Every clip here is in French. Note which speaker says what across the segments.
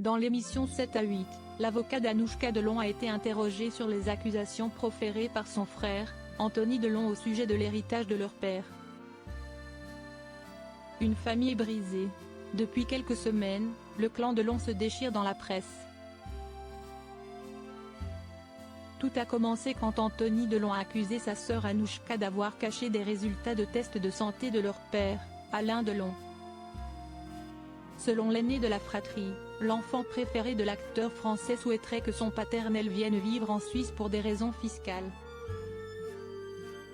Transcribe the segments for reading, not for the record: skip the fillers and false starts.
Speaker 1: Dans l'émission 7 à 8, l'avocat d'Anouchka Delon a été interrogé sur les accusations proférées par son frère, Anthony Delon au sujet de l'héritage de leur père. Une famille brisée. Depuis quelques semaines, le clan Delon se déchire dans la presse. Tout a commencé quand Anthony Delon a accusé sa sœur Anouchka d'avoir caché des résultats de tests de santé de leur père, Alain Delon. Selon l'aîné de la fratrie, l'enfant préféré de l'acteur français souhaiterait que son paternel vienne vivre en Suisse pour des raisons fiscales.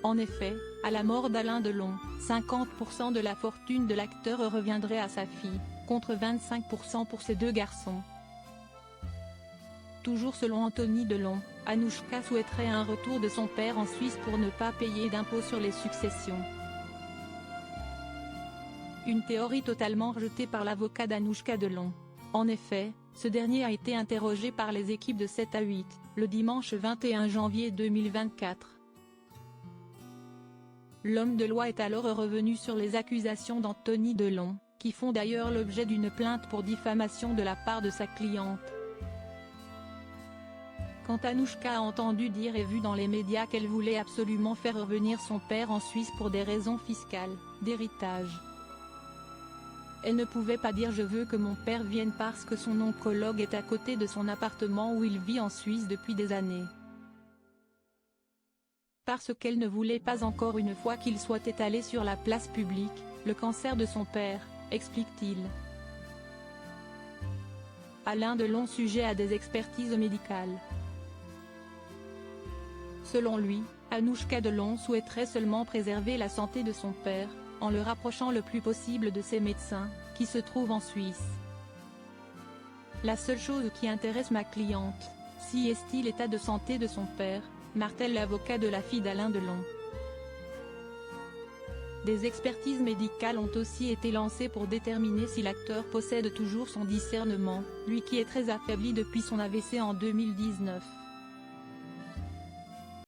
Speaker 1: En effet, à la mort d'Alain Delon, 50% de la fortune de l'acteur reviendrait à sa fille, contre 25% pour ses deux garçons. Toujours selon Anthony Delon, Anouchka souhaiterait un retour de son père en Suisse pour ne pas payer d'impôts sur les successions. Une théorie totalement rejetée par l'avocat d'Anouchka Delon. En effet, ce dernier a été interrogé par les équipes de 7 à 8, le dimanche 21 janvier 2024. L'homme de loi est alors revenu sur les accusations d'Anthony Delon, qui font d'ailleurs l'objet d'une plainte pour diffamation de la part de sa cliente. Quand Anouchka a entendu dire et vu dans les médias qu'elle voulait absolument faire revenir son père en Suisse pour des raisons fiscales, d'héritage. Elle ne pouvait pas dire « je veux que mon père vienne parce que son oncologue est à côté de son appartement où il vit en Suisse depuis des années ». Parce qu'elle ne voulait pas encore une fois qu'il soit étalé sur la place publique, le cancer de son père, explique-t-il. Alain Delon sujet à des expertises médicales. Selon lui, Anouchka Delon souhaiterait seulement préserver la santé de son père, en le rapprochant le plus possible de ses médecins, qui se trouvent en Suisse. La seule chose qui intéresse ma cliente, si est-il l'état de santé de son père, martèle l'avocat de la fille d'Alain Delon. Des expertises médicales ont aussi été lancées pour déterminer si l'acteur possède toujours son discernement, lui qui est très affaibli depuis son AVC en 2019.